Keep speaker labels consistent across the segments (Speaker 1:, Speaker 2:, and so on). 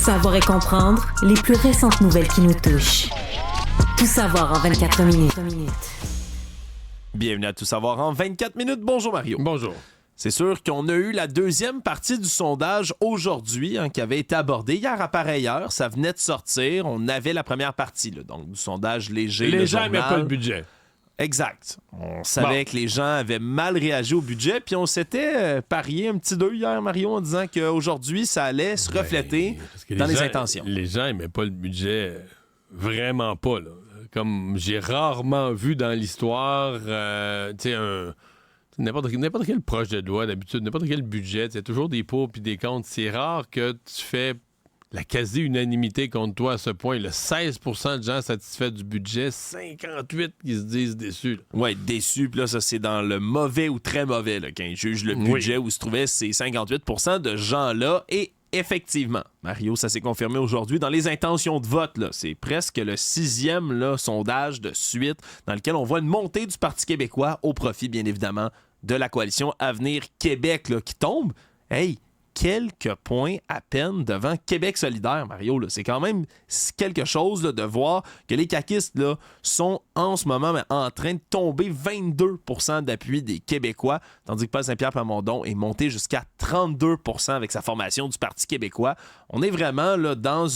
Speaker 1: Savoir et comprendre les plus récentes nouvelles qui nous touchent. Tout savoir en 24 minutes.
Speaker 2: Bienvenue à Tout savoir en 24 minutes. Bonjour Mario.
Speaker 3: Bonjour.
Speaker 2: C'est sûr qu'on a eu la deuxième partie du sondage aujourd'hui, qui avait été abordée hier à pareille heure. Ça venait de sortir. On avait la première partie, là, donc du sondage léger.
Speaker 3: Les gens n'aimaient pas le budget.
Speaker 2: Exact. On savait que les gens avaient mal réagi au budget, puis on s'était parié un petit 2 hier, Mario, en disant qu'aujourd'hui, ça allait se refléter dans les intentions.
Speaker 3: Les gens n'aimaient pas le budget, vraiment pas, là. Comme j'ai rarement vu dans l'histoire, tu sais, n'importe quel projet de loi, d'habitude, n'importe quel budget, c'est toujours des pour puis des contre. C'est rare que tu fais la quasi-unanimité contre toi à ce point. Le 16% de gens satisfaits du budget, 58 qui se disent déçus.
Speaker 2: Oui, déçus. Puis là, ça, c'est dans le mauvais ou très mauvais, là, quand ils jugent le budget où se trouvaient ces 58% de gens-là. Et effectivement, Mario, ça s'est confirmé aujourd'hui dans les intentions de vote. Là, c'est presque le 6e là, sondage de suite dans lequel on voit une montée du Parti québécois au profit, bien évidemment, de la coalition Avenir Québec là, qui tombe. Hey! Quelques points à peine devant Québec solidaire, Mario. Là. C'est quand même quelque chose là, de voir que les caquistes là, sont en ce moment en train de tomber 22% d'appui des Québécois, tandis que Paul Saint-Pierre Plamondon est monté jusqu'à 32% avec sa formation du Parti québécois. On est vraiment là, dans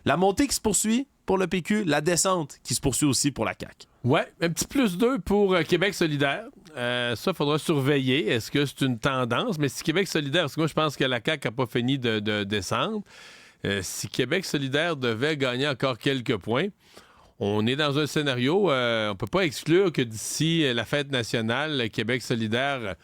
Speaker 2: la montée qui se poursuit pour le PQ, la descente qui se poursuit aussi pour la CAQ.
Speaker 3: Ouais, un petit plus 2 pour Québec solidaire. Ça, il faudra surveiller. Est-ce que c'est une tendance? Mais si Québec solidaire, parce que moi, je pense que la CAQ n'a pas fini de descendre. Si Québec solidaire devait gagner encore quelques points, on est dans un scénario, on ne peut pas exclure que d'ici la fête nationale, Québec solidaire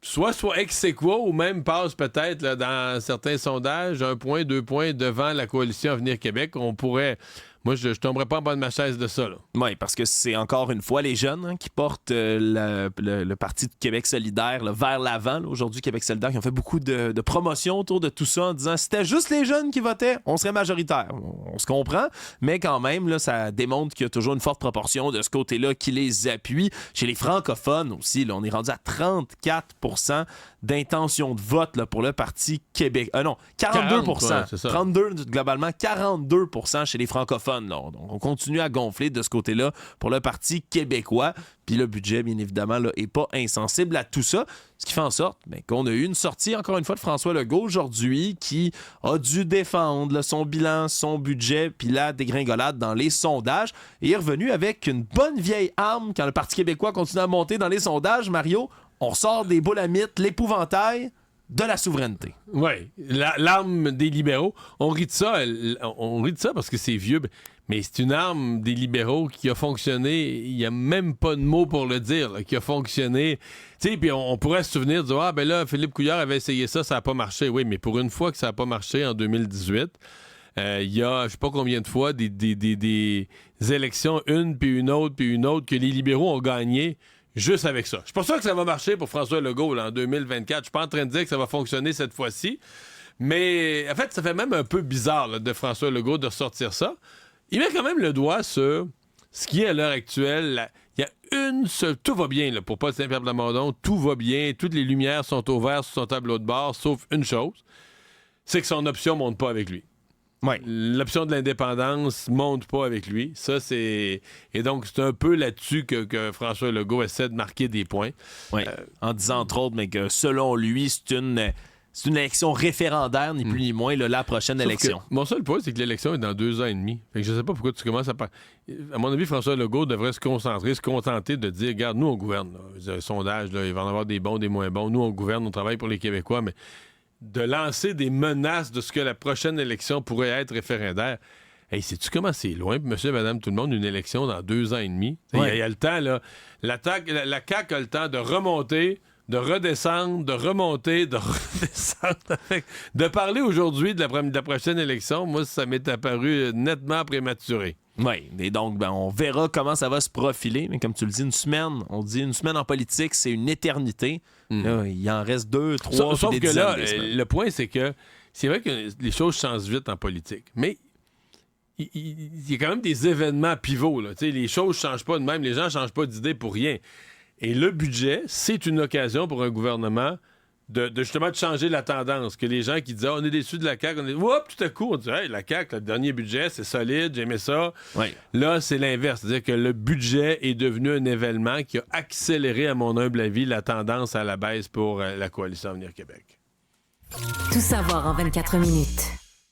Speaker 3: soit ex aequo ou même passe peut-être là, dans certains sondages 1 point, 2 points devant la coalition Avenir Québec. On pourrait... Moi, je tomberais pas en bas de ma chaise de ça.
Speaker 2: Oui, parce que c'est encore une fois les jeunes qui portent le Parti de Québec solidaire là, vers l'avant. Là. Aujourd'hui, Québec solidaire qui ont fait beaucoup de promotions autour de tout ça en disant si c'était juste les jeunes qui votaient, on serait majoritaire. On se comprend, mais quand même, là, ça démontre qu'il y a toujours une forte proportion de ce côté-là qui les appuie. Chez les francophones aussi, là, on est rendu à 34% d'intention de vote là, pour le Parti Québec. Non, 42%. 32 globalement, 42% chez les francophones. Là. Donc, on continue à gonfler de ce côté-là pour le Parti québécois. Puis le budget, bien évidemment, là, est pas insensible à tout ça. Ce qui fait en sorte qu'on a eu une sortie, encore une fois, de François Legault aujourd'hui qui a dû défendre là, son bilan, son budget, puis la dégringolade dans les sondages. Et il est revenu avec une bonne vieille arme quand le Parti québécois continue à monter dans les sondages. Mario, on sort des boules à mythes, l'épouvantail de la souveraineté.
Speaker 3: Oui, l'arme des libéraux. On rit de ça parce que c'est vieux, mais c'est une arme des libéraux qui a fonctionné, il n'y a même pas de mots pour le dire, là, qui a fonctionné. Tu sais, puis on pourrait se souvenir de dire, ah ben là, Philippe Couillard avait essayé ça n'a pas marché. Oui, mais pour une fois que ça n'a pas marché en 2018, il y a, je sais pas combien de fois, des élections, une, puis une autre, que les libéraux ont gagné juste avec ça. Je suis pas sûr que ça va marcher pour François Legault là, en 2024. Je suis pas en train de dire que ça va fonctionner cette fois-ci. Mais en fait, ça fait même un peu bizarre là, de François Legault de ressortir ça. Il met quand même le doigt sur ce qui est à l'heure actuelle. Il y a une seule... Tout va bien là, pour Paul Saint-Pierre Plamondon. Tout va bien. Toutes les lumières sont au vert sur son tableau de bord, sauf une chose. C'est que son option monte pas avec lui.
Speaker 2: Ouais.
Speaker 3: L'option de l'indépendance monte pas avec lui. Ça, c'est... Et donc, c'est un peu là-dessus que François Legault essaie de marquer des points.
Speaker 2: Oui. En disant, entre autres, mais que selon lui, c'est une élection référendaire, ni plus ni moins, là, la prochaine élection.
Speaker 3: Mon seul point, c'est que l'élection est dans 2 ans et demi. Fait que je sais pas pourquoi tu commences à... À mon avis, François Legault devrait se contenter de dire, regarde, nous, on gouverne. Là. Un sondage, là, il va en avoir des bons, des moins bons. Nous, on gouverne, on travaille pour les Québécois, mais de lancer des menaces de ce que la prochaine élection pourrait être référendaire. Hey, sais-tu comment c'est loin, monsieur, madame, tout le monde, une élection dans 2 ans et demi? Il y a le temps, là. La CAQ a le temps de remonter, de redescendre, de remonter, de redescendre. De parler aujourd'hui de la prochaine élection, moi, ça m'est apparu nettement prématuré.
Speaker 2: Oui, et donc, on verra comment ça va se profiler. Mais comme tu le dis, une semaine en politique, c'est une éternité. Là, il en reste 2, 3,
Speaker 3: sauf que là, le point, c'est que c'est vrai que les choses changent vite en politique. Mais il y a quand même des événements pivots. Là. Les choses ne changent pas de même. Les gens ne changent pas d'idée pour rien. Et le budget, c'est une occasion pour un gouvernement justement de changer la tendance. Que les gens qui disaient on est déçus de la CAQ, tout à coup, on dit hey, la CAQ, le dernier budget, c'est solide, j'aimais ça.
Speaker 2: Oui.
Speaker 3: Là, c'est l'inverse. C'est-à-dire que le budget est devenu un événement qui a accéléré, à mon humble avis, la tendance à la baisse pour la Coalition Avenir Québec.
Speaker 1: Tout savoir en 24 minutes.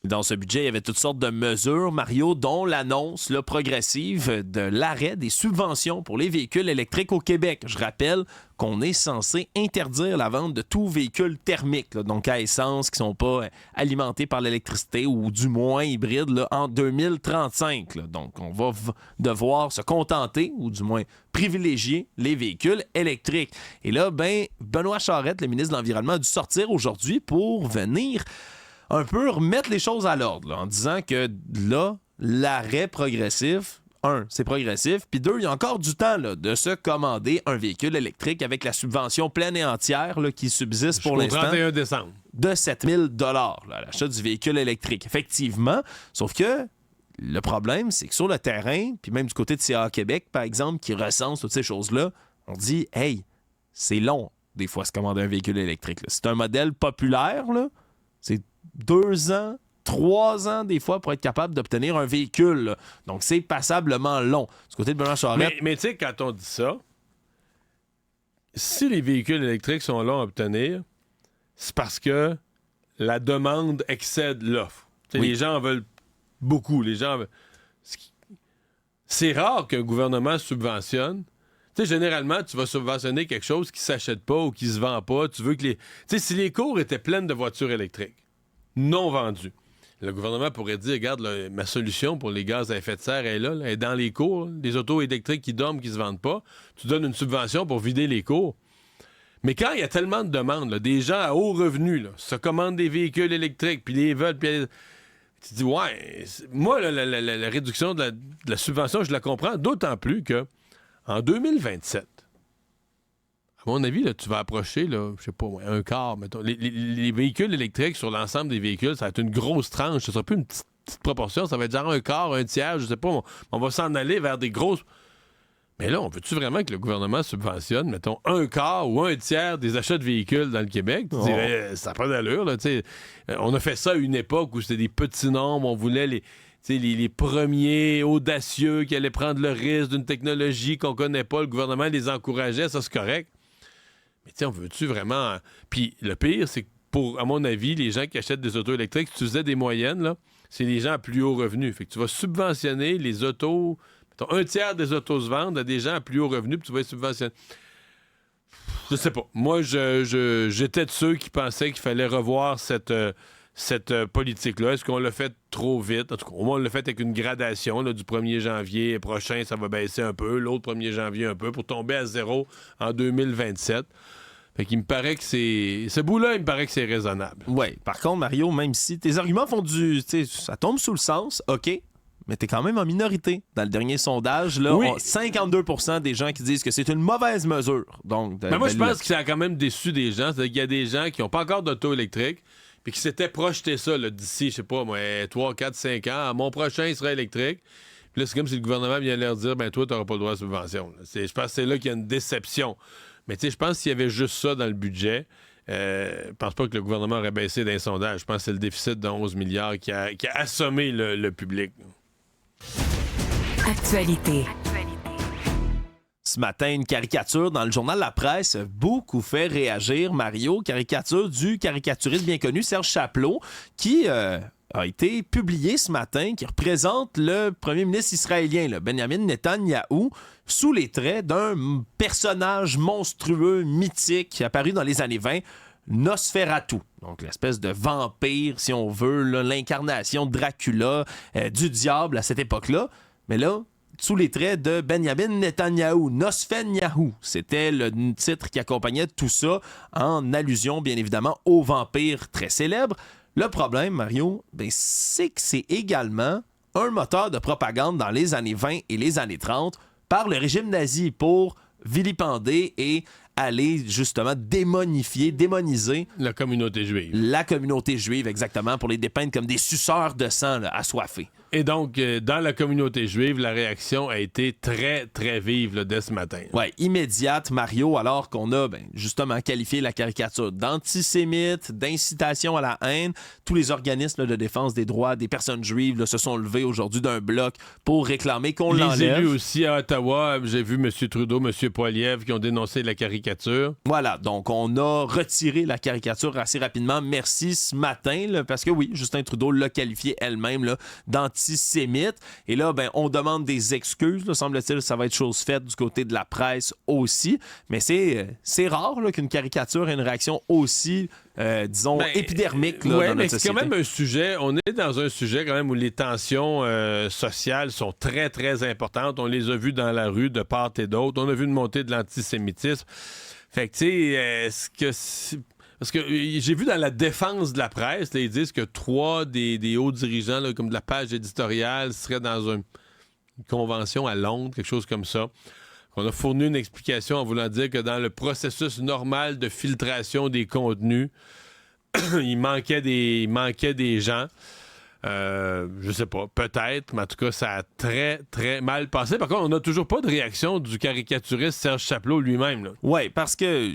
Speaker 2: Dans ce budget, il y avait toutes sortes de mesures, Mario, dont l'annonce là, progressive de l'arrêt des subventions pour les véhicules électriques au Québec. Je rappelle qu'on est censé interdire la vente de tout véhicule thermique, là, donc à essence, qui ne sont pas alimentés par l'électricité ou du moins hybrides là, en 2035. Là. Donc, on va devoir se contenter, ou du moins privilégier, les véhicules électriques. Et là, Benoît Charette, le ministre de l'Environnement, a dû sortir aujourd'hui pour venir un peu remettre les choses à l'ordre, là, en disant que là, l'arrêt progressif, c'est progressif, puis deux, il y a encore du temps là, de se commander un véhicule électrique avec la subvention pleine et entière là, qui subsiste pour l'instant
Speaker 3: 31 décembre.
Speaker 2: de 7 000 $ à l'achat du véhicule électrique. Effectivement, sauf que le problème, c'est que sur le terrain, puis même du côté de CA Québec, par exemple, qui recense toutes ces choses-là, on dit « Hey, c'est long, des fois, se commander un véhicule électrique. » C'est un modèle populaire, là. C'est 2 ans, 3 ans, des fois, pour être capable d'obtenir un véhicule. Là. Donc, c'est passablement long. Du côté de Benoît Charette...
Speaker 3: Mais tu sais, quand on dit ça, si les véhicules électriques sont longs à obtenir, c'est parce que la demande excède l'offre. Oui. Les gens en veulent beaucoup. C'est rare qu'un gouvernement subventionne. Tu sais, généralement, tu vas subventionner quelque chose qui ne s'achète pas ou qui ne se vend pas. Tu veux que les... Tu sais, si les cours étaient pleines de voitures électriques non vendues, le gouvernement pourrait dire, regarde, là, ma solution pour les gaz à effet de serre est là, elle est dans les cours. Des autos électriques qui dorment, qui ne se vendent pas. Tu donnes une subvention pour vider les cours. Mais quand il y a tellement de demandes, là, des gens à haut revenu là, se commandent des véhicules électriques, puis les veulent, puis tu dis, ouais, moi, la réduction de la subvention, je la comprends, d'autant plus que en 2027, à mon avis, là, tu vas approcher, là, je sais pas, un quart, mettons. Les véhicules électriques sur l'ensemble des véhicules, ça va être une grosse tranche. Ce sera plus une petite proportion, ça va être genre un quart, un tiers, je sais pas. On va s'en aller vers des grosses... Mais là, on veut-tu vraiment que le gouvernement subventionne, mettons, un quart ou un tiers des achats de véhicules dans le Québec? Tu dirais, ça n'a pas d'allure, là, tu sais. On a fait ça à une époque où c'était des petits nombres, on voulait les premiers audacieux qui allaient prendre le risque d'une technologie qu'on connaît pas, le gouvernement les encourageait, ça c'est correct. Mais tu sais, on veut-tu vraiment... Puis le pire, c'est que à mon avis, les gens qui achètent des autos électriques, si tu faisais des moyennes, là, c'est les gens à plus haut revenu. Fait que tu vas subventionner les autos... Mettons, un tiers des autos se vendent à des gens à plus haut revenu, puis tu vas les subventionner. Je sais pas. Moi, j'étais de ceux qui pensaient qu'il fallait revoir cette politique-là. Est-ce qu'on l'a fait trop vite? En tout cas, au moins, on l'a fait avec une gradation. Là, du 1er janvier prochain, ça va baisser un peu. L'autre 1er janvier, un peu, pour tomber à 0 en 2027. Fait qu'il me paraît que c'est... Ce bout-là, il me paraît que c'est raisonnable.
Speaker 2: Oui. Par contre, Mario, même si tes arguments font du... Ça tombe sous le sens, OK, mais t'es quand même en minorité. Dans le dernier sondage, là,
Speaker 3: oui.
Speaker 2: 52% des gens qui disent que c'est une mauvaise mesure. Donc,
Speaker 3: mais moi, je pense que ça a quand même déçu des gens. C'est-à-dire qu'il y a des gens qui n'ont pas encore d'auto électrique puis qui s'étaient projeté ça là, d'ici, je sais pas, moi, 3, 4, 5 ans. Mon prochain, il sera électrique. Puis là, c'est comme si le gouvernement vient leur dire, ben toi, t'auras pas le droit à subvention. Je pense que c'est là qu'il y a une déception. Mais tu sais, je pense qu'il y avait juste ça dans le budget. Je pense pas que le gouvernement aurait baissé d'un sondage. Je pense que c'est le déficit de 11 milliards qui a assommé le public.
Speaker 1: Actualité.
Speaker 2: Ce matin, une caricature dans le journal La Presse a beaucoup fait réagir, Mario. Caricature du caricaturiste bien connu Serge Chapleau, qui a été publiée ce matin, qui représente le premier ministre israélien, là, Benjamin Netanyahou, sous les traits d'un personnage monstrueux, mythique, apparu dans les années 20, Nosferatu. Donc, l'espèce de vampire, si on veut, là, l'incarnation de Dracula, du diable à cette époque-là. Mais là, sous les traits de Benjamin Netanyahou, Nosferatu. C'était le titre qui accompagnait tout ça, en allusion, bien évidemment, au vampire très célèbre. Le problème, Mario, c'est que c'est également un moteur de propagande dans les années 20 et les années 30 par le régime nazi pour vilipender et aller justement démoniser
Speaker 3: La communauté juive.
Speaker 2: la communauté juive, exactement, pour les dépeindre comme des suceurs de sang là, assoiffés.
Speaker 3: Et donc, dans la communauté juive, la réaction a été très, très vive là, dès ce matin.
Speaker 2: Ouais, immédiate, Mario, alors qu'on a justement qualifié la caricature d'antisémite, d'incitation à la haine. Tous les organismes là, de défense des droits des personnes juives là, se sont levés aujourd'hui d'un bloc pour réclamer qu'on
Speaker 3: Les
Speaker 2: l'enlève.
Speaker 3: élus aussi à Ottawa, j'ai vu M. Trudeau, M. Poilievre qui ont dénoncé la caricature.
Speaker 2: Voilà, donc on a retiré la caricature assez rapidement. Merci ce matin, là, parce que oui, Justin Trudeau l'a qualifié elle-même là, d'antisémite. Et là, on demande des excuses. Là, semble-t-il, ça va être chose faite du côté de la presse aussi. Mais c'est rare là, qu'une caricature ait une réaction aussi, épidermique là, dans
Speaker 3: mais
Speaker 2: notre
Speaker 3: c'est quand
Speaker 2: société.
Speaker 3: même un sujet. On est dans un sujet quand même où les tensions sociales sont très, très importantes. On les a vues dans la rue de part et d'autre. On a vu une montée de l'antisémitisme. Fait que, tu sais, parce que j'ai vu dans la défense de la presse, là, ils disent que 3 des hauts dirigeants, là, comme de la page éditoriale, seraient dans une convention à Londres, quelque chose comme ça. On a fourni une explication en voulant dire que dans le processus normal de filtration des contenus, il manquait des gens. Je sais pas, peut-être, mais en tout cas, ça a très, très mal passé. Par contre, on n'a toujours pas de réaction du caricaturiste Serge Chapelot lui-même. Là.
Speaker 2: Oui, parce que...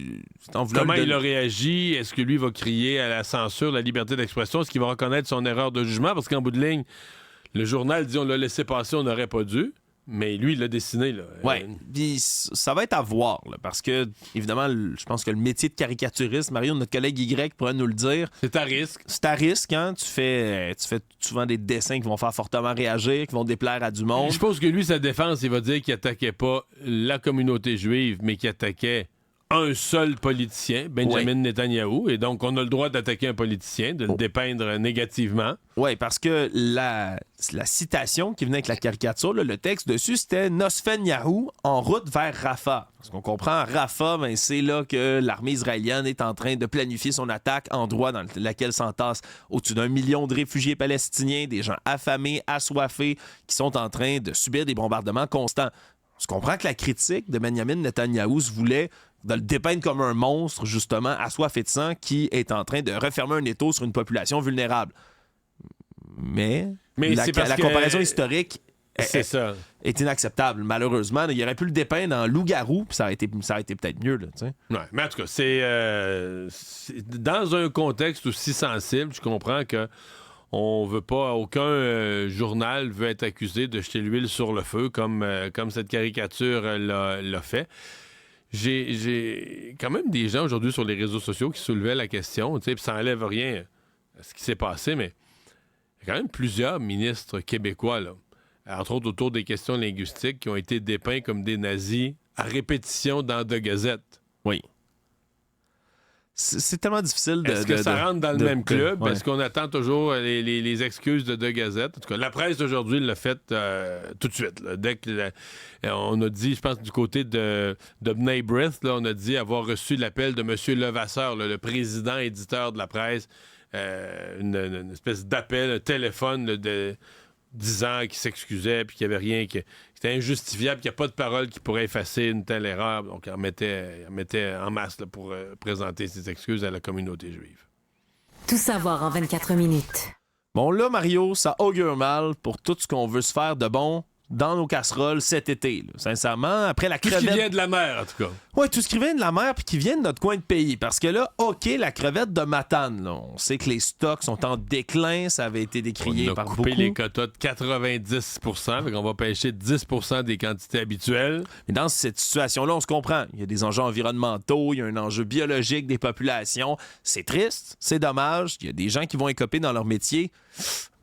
Speaker 3: Comment il a réagi? Est-ce que lui va crier à la censure, la liberté d'expression? Est-ce qu'il va reconnaître son erreur de jugement? Parce qu'en bout de ligne, le journal dit on l'a laissé passer, on n'aurait pas dû. Mais lui, il l'a dessiné. Là.
Speaker 2: Oui, puis ça va être à voir, là, parce que, évidemment, je pense que le métier de caricaturiste, Mario, notre collègue Y pourrait nous le dire.
Speaker 3: C'est à risque.
Speaker 2: C'est à risque, hein? Tu fais souvent des dessins qui vont faire fortement réagir, qui vont déplaire à du monde.
Speaker 3: Je pense que lui, sa défense, il va dire qu'il attaquait pas la communauté juive, mais qu'il attaquait un seul politicien, Benjamin Netanyahou, et donc on a le droit d'attaquer un politicien, de le dépeindre négativement.
Speaker 2: Oui, parce que la citation qui venait avec la caricature, là, le texte dessus, c'était Nosfenyahu en route vers Rafah. Parce qu'on comprend, Rafah, c'est là que l'armée israélienne est en train de planifier son attaque, endroit dans lequel s'entassent au-dessus d'1 million de réfugiés palestiniens, des gens affamés, assoiffés, qui sont en train de subir des bombardements constants. Tu comprends que la critique de Benjamin Netanyahou se voulait de le dépeindre comme un monstre, justement, assoiffé de sang, qui est en train de refermer un étau sur une population vulnérable. Mais la comparaison historique est inacceptable, malheureusement. Il aurait pu le dépeindre en loup-garou, puis ça aurait été peut-être mieux. Là,
Speaker 3: ouais, mais en tout cas, c'est dans un contexte aussi sensible, je comprends que on veut pas, aucun journal veut être accusé de jeter l'huile sur le feu comme cette caricature l'a fait. J'ai quand même des gens aujourd'hui sur les réseaux sociaux qui soulevaient la question, puis ça n'enlève rien à ce qui s'est passé, mais il y a quand même plusieurs ministres québécois, là, entre autres autour des questions linguistiques, qui ont été dépeints comme des nazis à répétition dans The Gazette.
Speaker 2: Oui. C'est tellement difficile de...
Speaker 3: Est-ce que ça rentre dans le même club?
Speaker 2: Ouais.
Speaker 3: Est-ce qu'on attend toujours les excuses de The Gazette? En tout cas, la presse d'aujourd'hui l'a fait tout de suite. Là. Dès que on a dit, je pense, du côté de B'nai B'rith, là, on a dit avoir reçu l'appel de M. Levasseur, là, le président éditeur de la presse, une espèce d'appel, un téléphone là, de disant qu'il s'excusait puis qu'il n'y avait rien, que c'était injustifiable, qu'il n'y a pas de parole qui pourrait effacer une telle erreur. Donc, il en mettait en masse là, pour présenter ses excuses à la communauté juive.
Speaker 1: Tout savoir en 24 minutes.
Speaker 2: Bon, là, Mario, ça augure mal pour tout ce qu'on veut se faire de bon dans nos casseroles cet été. Là. Sincèrement, après la
Speaker 3: Tout
Speaker 2: crevette...
Speaker 3: ce qui vient de la mer, en tout cas.
Speaker 2: Oui, tout ce qui vient de la mer puis qui vient de notre coin de pays. Parce que là, OK, la crevette de Matane, là, on sait que les stocks sont en déclin. Ça avait été décrié par beaucoup.
Speaker 3: On a coupé les quotas de 90%, fait qu'on va pêcher 10% des quantités habituelles.
Speaker 2: Mais dans cette situation-là, on se comprend. Il y a des enjeux environnementaux, il y a un enjeu biologique des populations. C'est triste, c'est dommage. Il y a des gens qui vont écoper dans leur métier.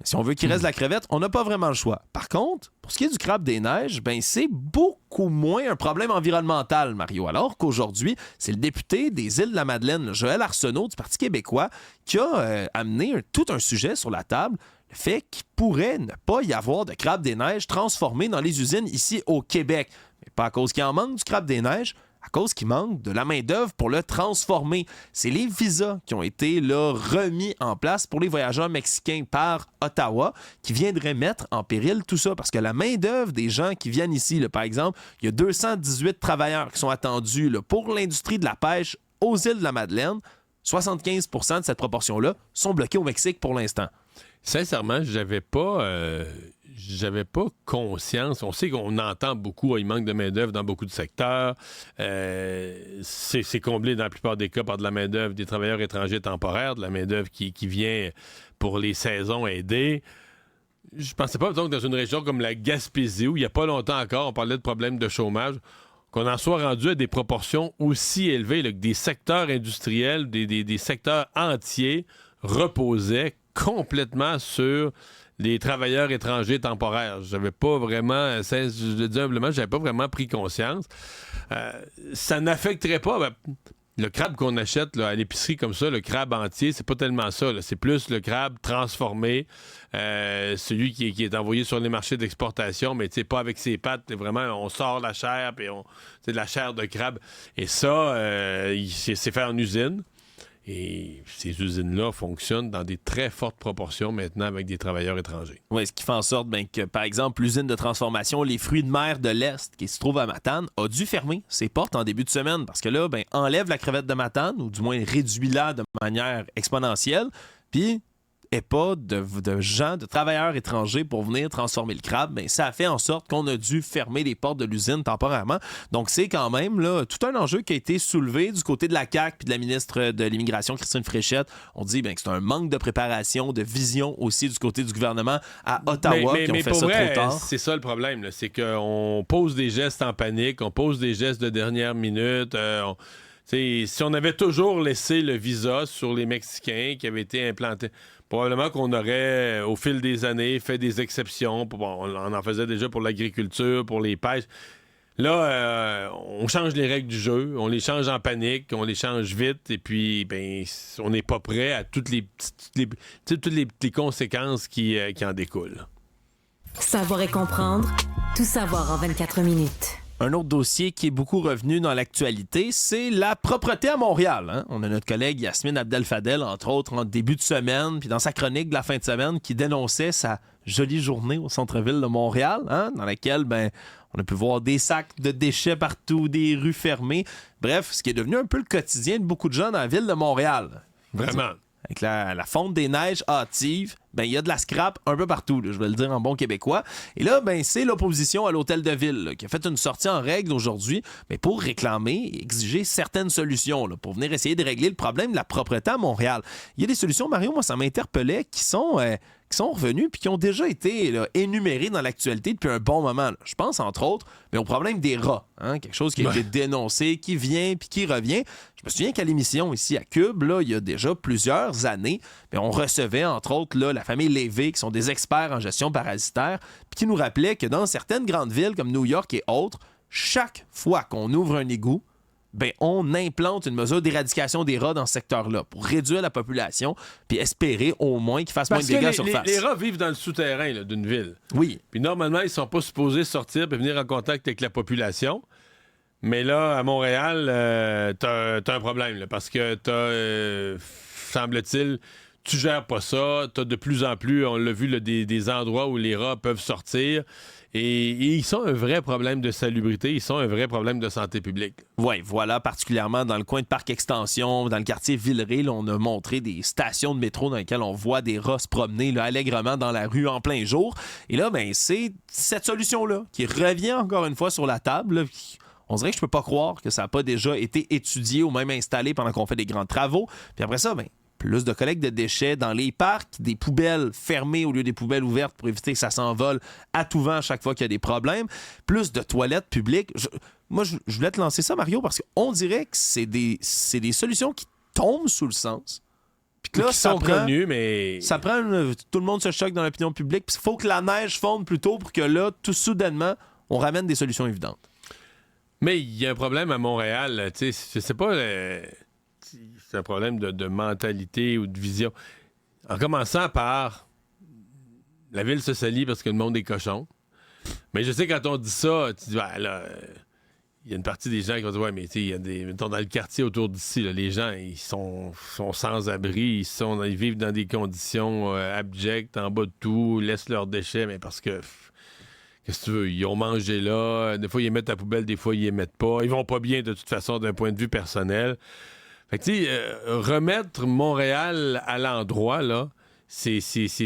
Speaker 2: Si on veut qu'il reste de la crevette, on n'a pas vraiment le choix. Par contre, pour ce qui est du crabe des neiges, c'est beaucoup moins un problème environnemental, Mario. Alors qu'aujourd'hui, c'est le député des Îles-de-la-Madeleine, Joël Arsenault, du Parti québécois, qui a amené tout un sujet sur la table, le fait qu'il pourrait ne pas y avoir de crabe des neiges transformé dans les usines ici au Québec. Mais pas à cause qu'il en manque du crabe des neiges, à cause qu'il manque de la main-d'œuvre pour le transformer. C'est les visas qui ont été là, remis en place pour les voyageurs mexicains par Ottawa qui viendraient mettre en péril tout ça. Parce que la main-d'œuvre des gens qui viennent ici, là, par exemple, il y a 218 travailleurs qui sont attendus là, pour l'industrie de la pêche aux îles de la Madeleine. 75% de cette proportion-là sont bloqués au Mexique pour l'instant.
Speaker 3: Sincèrement, j'avais pas conscience. On sait qu'on entend beaucoup, il manque de main-d'œuvre dans beaucoup de secteurs. C'est comblé dans la plupart des cas par de la main-d'œuvre des travailleurs étrangers temporaires, de la main-d'œuvre qui vient pour les saisons aider. Je pensais pas, donc, dans une région comme la Gaspésie, où il n'y a pas longtemps encore, on parlait de problèmes de chômage, qu'on en soit rendu à des proportions aussi élevées, là, que des secteurs industriels, des secteurs entiers reposaient complètement sur les travailleurs étrangers temporaires. J'avais pas vraiment, je le dis humblement, j'avais pas vraiment pris conscience. Ça n'affecterait pas le crabe qu'on achète là, à l'épicerie comme ça, le crabe entier, c'est pas tellement ça. Là. C'est plus le crabe transformé, celui qui est envoyé sur les marchés d'exportation, mais pas avec ses pattes. Vraiment, on sort la chair, puis c'est de la chair de crabe. Et ça, c'est fait en usine. Et ces usines-là fonctionnent dans des très fortes proportions maintenant avec des travailleurs étrangers.
Speaker 2: Oui, ce qui fait en sorte que, par exemple, l'usine de transformation Les Fruits de mer de l'Est, qui se trouve à Matane, a dû fermer ses portes en début de semaine parce que là, enlève la crevette de Matane, ou du moins réduit-la de manière exponentielle, puis et pas de gens, de travailleurs étrangers pour venir transformer le crabe, ça a fait en sorte qu'on a dû fermer les portes de l'usine temporairement. Donc, c'est quand même là, tout un enjeu qui a été soulevé du côté de la CAQ puis de la ministre de l'Immigration, Christine Fréchette. On dit que c'est un manque de préparation, de vision aussi du côté du gouvernement à Ottawa qui ont fait ça trop tard.
Speaker 3: C'est ça le problème, là, c'est qu'on pose des gestes en panique, on pose des gestes de dernière minute. Si on avait toujours laissé le visa sur les Mexicains qui avaient été implantés, probablement qu'on aurait, au fil des années, fait des exceptions. On en faisait déjà pour l'agriculture, pour les pêches. Là, on change les règles du jeu, on les change en panique, on les change vite, et puis on n'est pas prêt à toutes les conséquences qui en découlent.
Speaker 1: Savoir et comprendre, tout savoir en 24 minutes.
Speaker 2: Un autre dossier qui est beaucoup revenu dans l'actualité, c'est la propreté à Montréal. Hein? On a notre collègue Yasmine Abdel-Fadel, entre autres, en début de semaine, puis dans sa chronique de la fin de semaine, qui dénonçait sa jolie journée au centre-ville de Montréal, dans laquelle on a pu voir des sacs de déchets partout, des rues fermées. Bref, ce qui est devenu un peu le quotidien de beaucoup de gens dans la ville de Montréal.
Speaker 3: Vraiment.
Speaker 2: Avec la fonte des neiges hâtive, il y a de la scrap un peu partout, là, je vais le dire en bon québécois. Et là, c'est l'opposition à l'hôtel de ville là, qui a fait une sortie en règle aujourd'hui pour réclamer et exiger certaines solutions là, pour venir essayer de régler le problème de la propreté à Montréal. Il y a des solutions, Mario, moi ça m'interpellait, qui sont revenus puis qui ont déjà été là, énumérés dans l'actualité depuis un bon moment. Là. Je pense, entre autres, au problème des rats. Quelque chose qui a été dénoncé, qui vient puis qui revient. Je me souviens qu'à l'émission ici à Cube, là, il y a déjà plusieurs années, on recevait, entre autres, là, la famille Lévy, qui sont des experts en gestion parasitaire, puis qui nous rappelaient que dans certaines grandes villes comme New York et autres, chaque fois qu'on ouvre un égout, on implante une mesure d'éradication des rats dans ce secteur-là pour réduire la population puis espérer au moins qu'ils fassent moins de dégâts à surface.
Speaker 3: Les rats vivent dans le souterrain là, d'une ville.
Speaker 2: Oui.
Speaker 3: Puis normalement, ils sont pas supposés sortir et venir en contact avec la population. Mais là, à Montréal, t'as un problème là, parce que semble-t-il, tu gères pas ça. T'as de plus en plus, on l'a vu, là, des endroits où les rats peuvent sortir. Et ils sont un vrai problème de salubrité, ils sont un vrai problème de santé publique.
Speaker 2: Oui, voilà, particulièrement dans le coin de Parc Extension, dans le quartier Villeray, là, on a montré des stations de métro dans lesquelles on voit des rats se promener là, allègrement dans la rue en plein jour. Et là, c'est cette solution-là qui revient encore une fois sur la table. Là. On dirait que je peux pas croire que ça n'a pas déjà été étudié ou même installé pendant qu'on fait des grands travaux. Puis après ça, plus de collecte de déchets dans les parcs, des poubelles fermées au lieu des poubelles ouvertes pour éviter que ça s'envole à tout vent à chaque fois qu'il y a des problèmes, plus de toilettes publiques. Je voulais te lancer ça, Mario, parce qu'on dirait que c'est des solutions qui tombent sous le sens. Puis que là,
Speaker 3: qui sont connues, mais...
Speaker 2: Ça prend... tout le monde se choque dans l'opinion publique. Puis il faut que la neige fonde plus tôt pour que là, tout soudainement, on ramène des solutions évidentes.
Speaker 3: Mais il y a un problème à Montréal. Tu sais, je sais pas... C'est un problème de mentalité ou de vision. En commençant par la ville se salit parce que le monde est cochon. Mais je sais, quand on dit ça, tu dis, là, il y a une partie des gens qui vont dire, ouais, mais tu sais, il y a mettons, dans le quartier autour d'ici, là, les gens, ils sont sans abri, ils vivent dans des conditions abjectes, en bas de tout, laissent leurs déchets, mais parce que, qu'est-ce que tu veux, ils ont mangé là, des fois, ils les mettent à la poubelle, des fois, ils les mettent pas. Ils vont pas bien, de toute façon, d'un point de vue personnel. Fait que, tu sais, remettre Montréal à l'endroit, là, c'est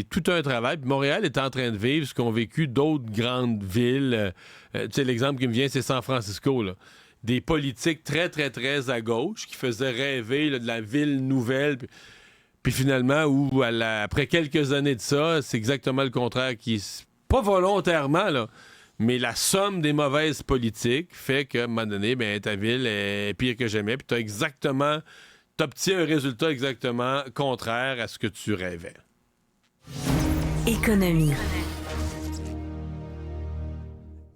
Speaker 3: tout un travail. Puis Montréal est en train de vivre ce qu'ont vécu d'autres grandes villes. Tu sais, l'exemple qui me vient, c'est San Francisco, là. Des politiques très, très, très à gauche qui faisaient rêver là, de la ville nouvelle. Puis finalement, après quelques années de ça, c'est exactement le contraire pas volontairement, là, mais la somme des mauvaises politiques fait qu'à un moment donné, ben, ta ville est pire que jamais. Puis t'obtiens un résultat exactement contraire à ce que tu rêvais.
Speaker 1: Économie.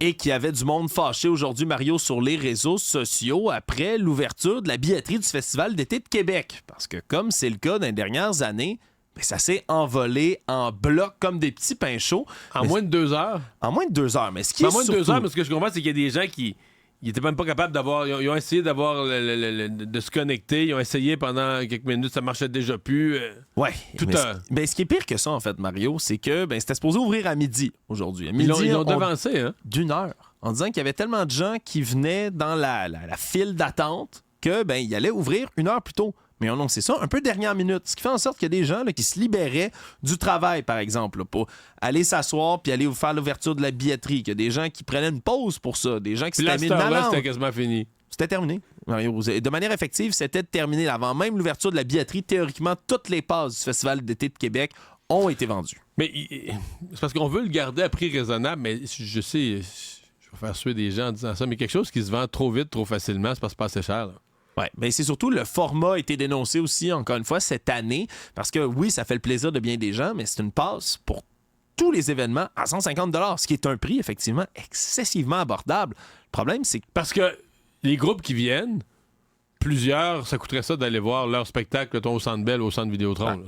Speaker 2: Et qu'il y avait du monde fâché aujourd'hui, Mario, sur les réseaux sociaux après l'ouverture de la billetterie du Festival d'été de Québec. Parce que comme c'est le cas dans les dernières années, ben ça s'est envolé en bloc comme des petits pains chauds.
Speaker 3: En moins de 2 heures?
Speaker 2: En moins de 2 heures. Mais ce qui est
Speaker 3: en moins de
Speaker 2: surtout...
Speaker 3: 2 heures, mais ce que je comprends, c'est qu'il y a des gens qui... Ils étaient même pas capables d'avoir... Ils ont essayé d'avoir de se connecter. Ils ont essayé pendant quelques minutes. Ça marchait déjà plus.
Speaker 2: Ouais.
Speaker 3: Tout
Speaker 2: ce qui est pire que ça, en fait, Mario, c'est que c'était supposé ouvrir à midi aujourd'hui. À midi,
Speaker 3: ils l'ont devancé, hein?
Speaker 2: d'1 heure. En disant qu'il y avait tellement de gens qui venaient dans la file d'attente que il allait ouvrir 1 heure plus tôt. Mais on annoncé ça un peu dernière minute. Ce qui fait en sorte qu'il y a des gens là, qui se libéraient du travail, par exemple, là, pour aller s'asseoir puis aller faire l'ouverture de la billetterie. Qu'il y a des gens qui prenaient une pause pour ça. Des gens qui s'étaient mis de malade.
Speaker 3: C'était quasiment fini.
Speaker 2: C'était terminé. De manière effective, c'était terminé. Avant même l'ouverture de la billetterie, théoriquement, toutes les passes du Festival d'été de Québec ont été vendues.
Speaker 3: Mais c'est parce qu'on veut le garder à prix raisonnable, mais je sais, je vais faire suer des gens en disant ça, mais quelque chose qui se vend trop vite, trop facilement, c'est parce que c'est pas assez cher, là.
Speaker 2: Oui, mais c'est surtout le format a été dénoncé aussi, encore une fois, cette année, parce que oui, ça fait le plaisir de bien des gens, mais c'est une passe pour tous les événements à 150 $, ce qui est un prix, effectivement, excessivement abordable. Le problème, c'est que...
Speaker 3: Parce que les groupes qui viennent, plusieurs, ça coûterait ça d'aller voir leur spectacle au Centre Bell, au Centre Vidéotron,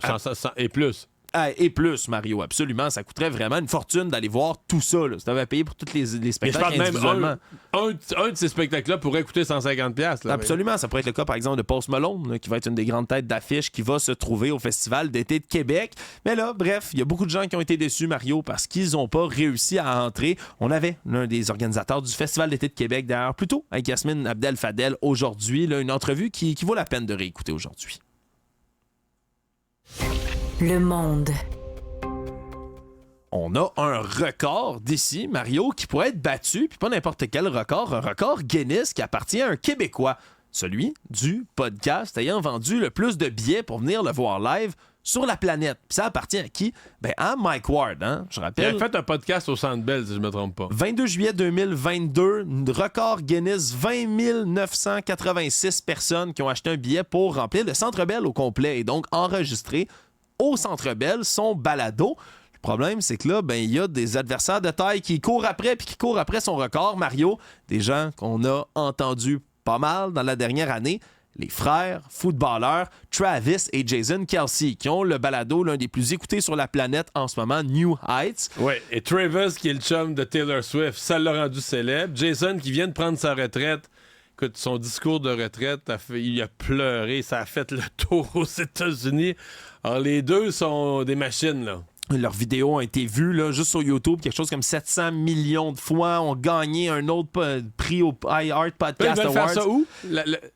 Speaker 3: et plus.
Speaker 2: Et plus, Mario, absolument. Ça coûterait vraiment une fortune d'aller voir tout ça. Là. Si tu avais payé pour tous les spectacles individuellement.
Speaker 3: Un de ces spectacles-là pourrait coûter 150$. Là,
Speaker 2: absolument. Ça pourrait être le cas, par exemple, de Post Malone, là, qui va être une des grandes têtes d'affiche qui va se trouver au Festival d'été de Québec. Mais là, bref, il y a beaucoup de gens qui ont été déçus, Mario, parce qu'ils n'ont pas réussi à entrer. On avait l'un des organisateurs du Festival d'été de Québec, d'ailleurs, plutôt avec Yasmine Abdel Fadel aujourd'hui. Là, une entrevue qui vaut la peine de réécouter aujourd'hui.
Speaker 1: Le Monde.
Speaker 2: On a un record d'ici, Mario, qui pourrait être battu, puis pas n'importe quel record, un record Guinness qui appartient à un Québécois, celui du podcast ayant vendu le plus de billets pour venir le voir live sur la planète. Puis ça appartient à qui? À Mike Ward, hein? Je rappelle.
Speaker 3: Il a fait un podcast au Centre Bell, si je me trompe pas.
Speaker 2: 22 juillet 2022, record Guinness, 20 986 personnes qui ont acheté un billet pour remplir le Centre Bell au complet et donc enregistrer au Centre Bell son balado. Le problème, c'est que là, il y a des adversaires de taille qui courent après son record, Mario. Des gens qu'on a entendus pas mal dans la dernière année. Les frères footballeurs Travis et Jason Kelce, qui ont le balado l'un des plus écoutés sur la planète en ce moment, New Heights.
Speaker 3: Oui, et Travis, qui est le chum de Taylor Swift, ça l'a rendu célèbre. Jason, qui vient de prendre sa retraite. Écoute, son discours de retraite, il a pleuré, ça a fait le tour aux États-Unis. Alors, les deux sont des machines, là.
Speaker 2: Leurs vidéos ont été vues là, juste sur YouTube, quelque chose comme 700 millions de fois, ont gagné un autre prix au iHeart Podcast
Speaker 3: Awards. Ils veulent faire ça où?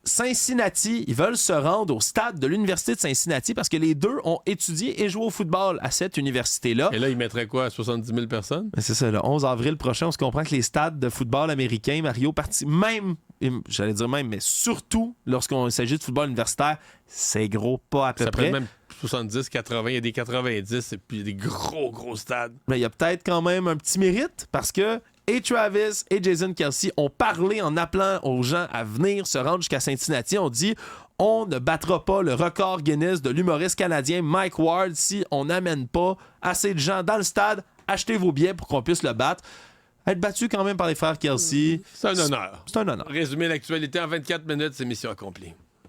Speaker 2: Cincinnati, ils veulent se rendre au stade de l'Université de Cincinnati parce que les deux ont étudié et joué au football à cette université-là.
Speaker 3: Et là, ils mettraient quoi, 70 000 personnes?
Speaker 2: C'est ça, le 11 avril prochain, on se comprend que les stades de football américain, Mario, j'allais dire même, mais surtout lorsqu'on s'agit de football universitaire, c'est gros, pas à peu près.
Speaker 3: Même 70, 80, il y a des 90 et puis il y a des gros stades.
Speaker 2: Mais il y a peut-être quand même un petit mérite parce que et Travis et Jason Kelce ont parlé en appelant aux gens à venir se rendre jusqu'à Cincinnati. On dit on ne battra pas le record Guinness de l'humoriste canadien Mike Ward si on n'amène pas assez de gens dans le stade. Achetez vos billets pour qu'on puisse le battre. Être battu quand même par les frères Kelce.
Speaker 3: C'est un honneur.
Speaker 2: C'est un honneur.
Speaker 3: Résumer l'actualité en 24 minutes, c'est mission accomplie.